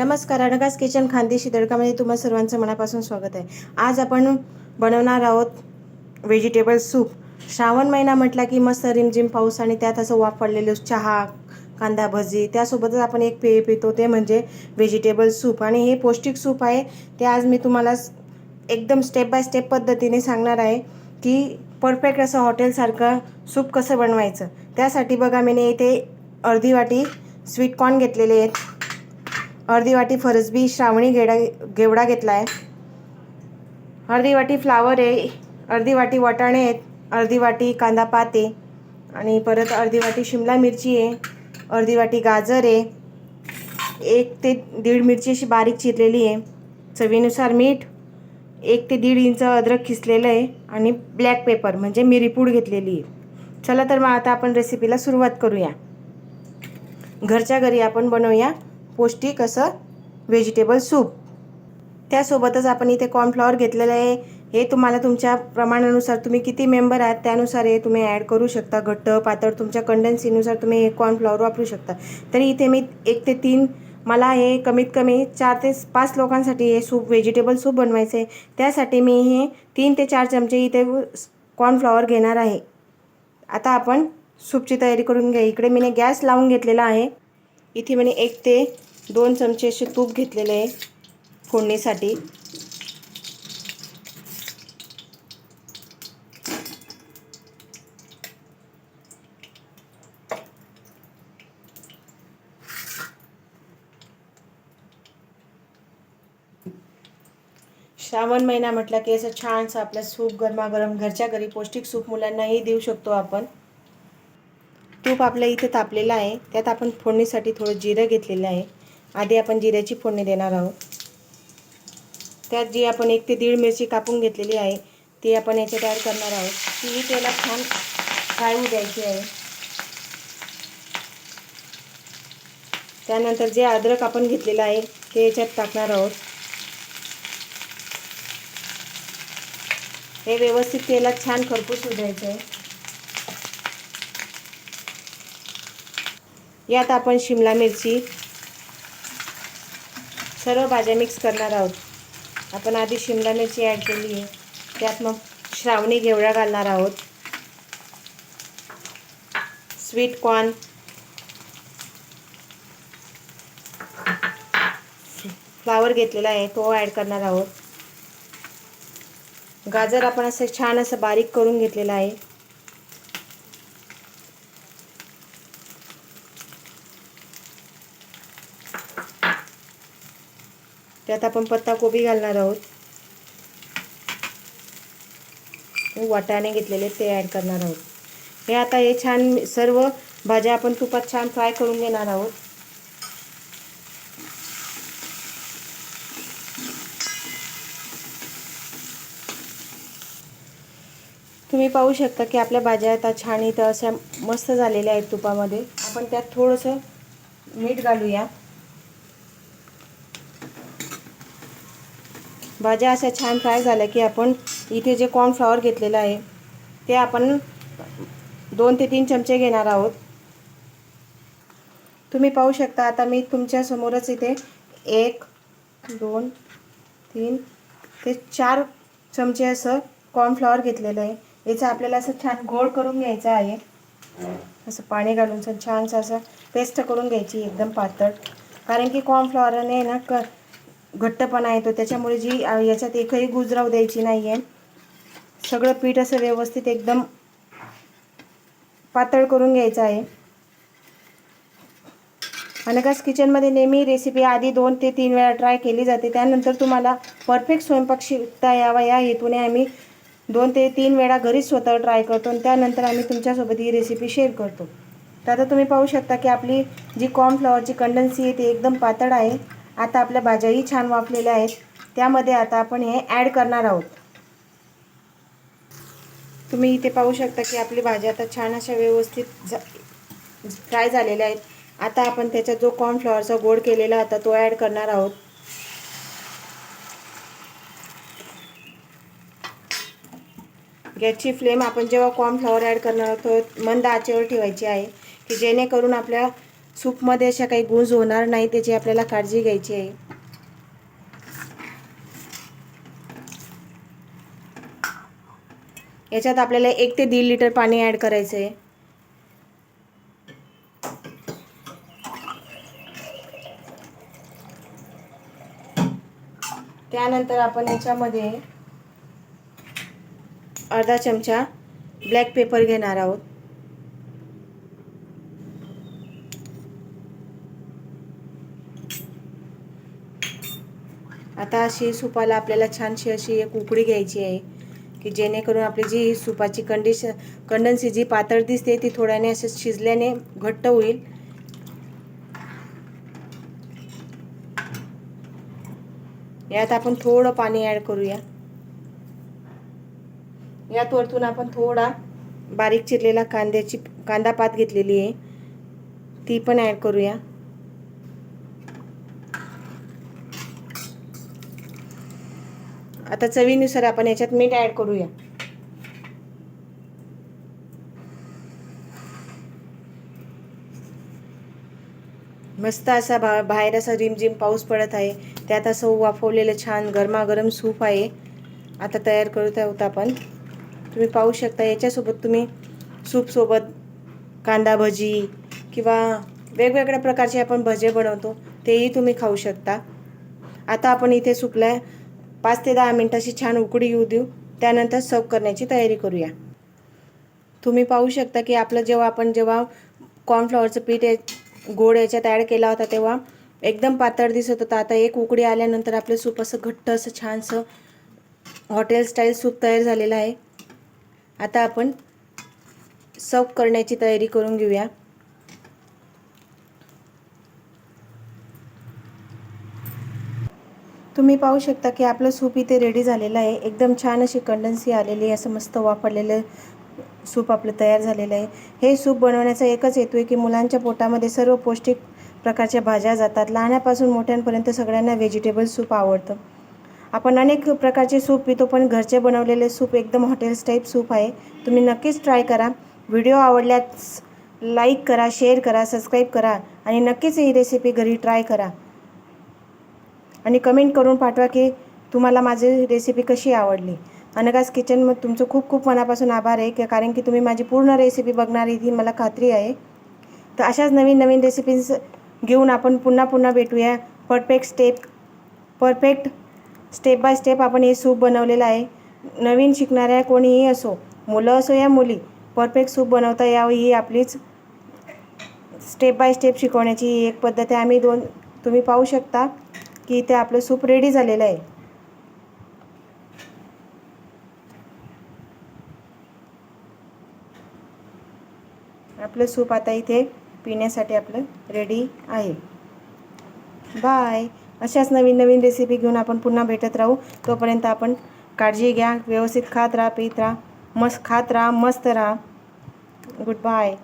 नमस्कार, अनघास किचन खानदेशी तडकामध्ये तुम्हा सर्वांचं मनापासून स्वागत आहे. आज आपण बनवणार आहोत व्हेजिटेबल सूप. श्रावण महिना म्हटला की मस्त रिमझिम पाऊस आणि त्यात असं वाफ पडलेलं चहा, कांदा भजी, त्यासोबतच आपण एक पेय पितो ते म्हणजे व्हेजिटेबल सूप. आणि हे पौष्टिक सूप आहे. ते आज मी तुम्हाला एकदम स्टेप बाय स्टेप पद्धतीने सांगणार आहे की परफेक्ट असं हॉटेलसारखं सूप कसं बनवायचं. त्यासाठी बघा मी इथे अर्धी वाटी स्वीट कॉर्न घेतलेले आहेत, अर्धी वाटी फरसबी श्रावणी घेवडा घेतला आहे, अर्धी वाटी फ्लावर आहे, अर्धी वाटी वाटाणे आहेत, अर्धी वाटी कांदा पात आहे आणि परत अर्धी वाटी शिमला मिरची आहे, अर्धी वाटी गाजर आहे, 1 ते 1.5 मिरची अशी बारीक चिरलेली आहे, चवीनुसार मीठ, 1 ते 1.5 इंच अद्रक किसलेलं आहे आणि ब्लॅक पेपर म्हणजे मिरीपूड घेतलेली आहे. चला तर मग आता आपण रेसिपीला सुरुवात करूया. घरच्या घरी आपण बनवूया पौष्टिक असं व्हेजिटेबल सूप. त्यासोबतच आपण इथे कॉर्नफ्लॉवर घेतलेलं आहे. हे तुम्हाला तुमच्या प्रमाणानुसार, तुम्ही किती मेंबर आहात त्यानुसार हे तुम्ही ॲड करू शकता. घट्ट पातळ तुमच्या कंडन्सीनुसार तुम्ही हे कॉर्नफ्लॉवर वापरू शकता. तरी इथे मी 1 ते 3, मला हे कमीत कमी 4 ते 5 लोकांसाठी हे सूप व्हेजिटेबल सूप बनवायचं आहे. त्यासाठी मी हे 3 ते 4 चमचे इथे कॉर्नफ्लॉवर घेणार आहे. आता आपण सूपची तयारी करून घ्या. इकडे मी गॅस लावून घेतलेला आहे. इथे मी 1 ते 2 चमचे असे तूप घेतलेले आहे फोडणीसाठी. श्रावण महिना म्हटला की असं छानसं आपलं सूप गरमागरम घरच्या घरी पौष्टिक सूप मुलांनाही देऊ शकतो आपण. तूप आपल्या इथे तापलेलं आहे. त्यात आपण फोडणीसाठी थोडं जिरं घेतलेलं आहे. आधी आपण जिऱ्याची फोडणी देणार आहोत. त्यात जी आपण 1 ते 1.5 मिरची कापून घेतलेली आहे ती आपण याच्यात ॲड करणार आहोत. ती तेलात छान फ्राय होऊ द्यायची आहे. त्यानंतर जे अद्रक आपण घेतलेलं आहे ते याच्यात टाकणार आहोत. हे व्यवस्थित तेलात छान खरपूस होऊ द्यायचं आहे. यात आपण शिमला मिरची, सर्व भाज्या मिक्स करणार आहोत. आपण आधी शिमला मिरची ॲड केली आहे. त्यात मग श्रावणी घेवडा घालणार आहोत, स्वीट कॉर्न, फ्लावर घेतलेला आहे तो ॲड करणार आहोत. गाजर आपण असं छान असं बारीक करून घेतलेलं आहे. त्यात आपण पत्ताकोबी घालणार आहोत. वाटाणे घेतलेले ते ॲड करणार आहोत. हे आता हे छान सर्व भाज्या आपण तुपात छान फ्राय करून घेणार आहोत. तुम्ही पाहू शकता की आपल्या भाज्या आता छान इथं अशा मस्त झालेल्या आहेत तुपामध्ये. आपण त्यात थोडंसं मीठ घालूया. भाज्या अशा छान फ्राय झाल्या की आपण इथे जे कॉर्नफ्लॉवर घेतलेलं आहे ते आपण 2 ते 3 चमचे घेणार आहोत. तुम्ही पाहू शकता आता मी तुमच्या समोरच इथे 1, 2, 3 ते 4 चमचे असं कॉर्नफ्लॉवर घेतलेलं आहे. याचं आपल्याला असं छान गोळ करून घ्यायचं आहे. असं पाणी घालून छानसं असं पेस्ट करून घ्यायची एकदम पातळ. कारण की कॉर्नफ्लॉवरने ना घट्टपणा येतो, त्याच्यामुळे जी याच्यात एकही गुज राहू द्यायची नाही आहे. सगळं पीठ असं व्यवस्थित एकदम पातळ करून घ्यायचं आहे. अनघास किचनमध्ये नेहमी रेसिपी आधी 2 ते 3 वेळा ट्राय केली जाते. त्यानंतर तुम्हाला परफेक्ट स्वयंपाक शिकता यावा या हेतूने आम्ही 2 ते 3 वेळा घरीच स्वतः ट्राय करतो आणि त्यानंतर आम्ही तुमच्यासोबत ही रेसिपी शेअर करतो. तर आता तुम्ही पाहू शकता की आपली जी कॉर्नफ्लॉवरची कंडन्सी आहे ती एकदम पातळ आहे. आता आपल्या भाज्याही छान वाफलेल्या आहेत. त्यामध्ये आता आपण हे ॲड करणार आहोत. तुम्ही इथे पाहू शकता की आपली भाज्या आता छान अशा व्यवस्थित फ्राय झालेल्या आहेत. आता आपण त्याच्यात जो कॉर्नफ्लॉवरचा गोळ केलेला होता तो ॲड करणार आहोत. गॅसची फ्लेम आपण जेव्हा कॉर्नफ्लॉवर ॲड करणार आहोत मंद आचेवर ठेवायची आहे की जेणेकरून आपल्या सूपमध्ये अशा काही गुंज होणार नाही त्याची आपल्याला काळजी घ्यायची आहे. याच्यात आपल्याला 1 ते 1.5 लिटर पाणी ॲड करायचं आहे. त्यानंतर आपण याच्यामध्ये अर्धा चमचा ब्लॅक पेपर घेणार आहोत. आता अशी सूपाला आपल्याला छानशी अशी एक उकळी घ्यायची आहे की जेणेकरून आपली जी सूपाची कंडन्सी जी पातळ दिसते ती थोड्याने असे शिजल्याने घट्ट होईल. यात आपण थोडं पाणी ॲड करूया. यात वरतून आपण थोडा बारीक चिरलेला कांदा पात घेतलेली आहे ती पण ॲड करूया. आता चवीनुसार आपण याच्यात मीठ ॲड करूया. मस्त असा बाहेर असा रिमझिम पाऊस पडत आहे. त्यात असं वाफवलेलं छान गरमागरम सूप आहे आता तयार करत आहोत आपण. तुम्ही पाहू शकता याच्यासोबत तुम्ही सूपसोबत कांदा भजी किंवा वेगवेगळ्या प्रकारचे आपण भजे बनवतो तेही तुम्ही खाऊ शकता. आता आपण इथे सूपला 5 ते 10 मिनिटाची छान उकळी येऊ देऊ. त्यानंतर सर्व करण्याची तयारी करूया. तुम्ही पाहू शकता की आपलं जेव्हा कॉर्नफ्लॉवरचं पीठ गोड याच्यात ॲड केला होता तेव्हा एकदम पातळ दिसत होता. आता एक उकळी आल्यानंतर आपलं सूप असं घट्ट असं छानसं हॉटेल स्टाईल सूप तयार झालेलं आहे. आता आपण सर्व करण्याची तयारी करून घेऊया. तुम्ही पाहू शकता की आपलं सूप इथे रेडी झालेलं आहे. एकदम छान अशी कंडन्सी आलेली आहे. असं मस्त वाफरलेलं सूप आपलं तयार झालेलं आहे. हे सूप बनवण्याचा एकच हेतू आहे की मुलांच्या पोटामध्ये सर्व पौष्टिक प्रकारच्या भाज्या जातात. लहानापासून मोठ्यांपर्यंत सगळ्यांना व्हेजिटेबल सूप आवडतं. आपण अनेक प्रकारचे सूप पितो पण घरचे बनवलेले सूप एकदम हॉटेल्स टाईप सूप आहे. तुम्ही नक्कीच ट्राय करा. व्हिडिओ आवडल्यास लाईक करा, शेअर करा, सबस्क्राईब करा आणि नक्कीच ही रेसिपी घरी ट्राय करा आणि कमेंट करून पाठवा की तुम्हाला माझी रेसिपी कशी आवडली. अनघास किचनमध्ये तुमचं खूप खूप मनापासून आभार आहे कारण की तुम्ही माझी पूर्ण रेसिपी बघणार ही मला खात्री आहे. तर अशाच नवीन नवीन रेसिपीज घेऊन आपण पुन्हा भेटूया. परफेक्ट स्टेप बाय स्टेप आपण हे सूप बनवलेलं आहे. नवीन शिकणाऱ्या कोणीही असो, मुलं असो या मुली, परफेक्ट सूप बनवता यावं ही आपलीच स्टेप बाय स्टेप शिकवण्याची ही एक पद्धत आहे. तुम्ही पाहू शकता की इथे आपलं सूप रेडी झालेलं आहे. आपलं सूप आता इथे पिण्यासाठी आपलं रेडी आहे. बाय. अशाच नवीन नवीन रेसिपी घेऊन आपण पुन्हा भेटत राहू. तोपर्यंत आपण काळजी घ्या. व्यवस्थित खात राहा, पीत राहा, मस्त राहा. Good bye.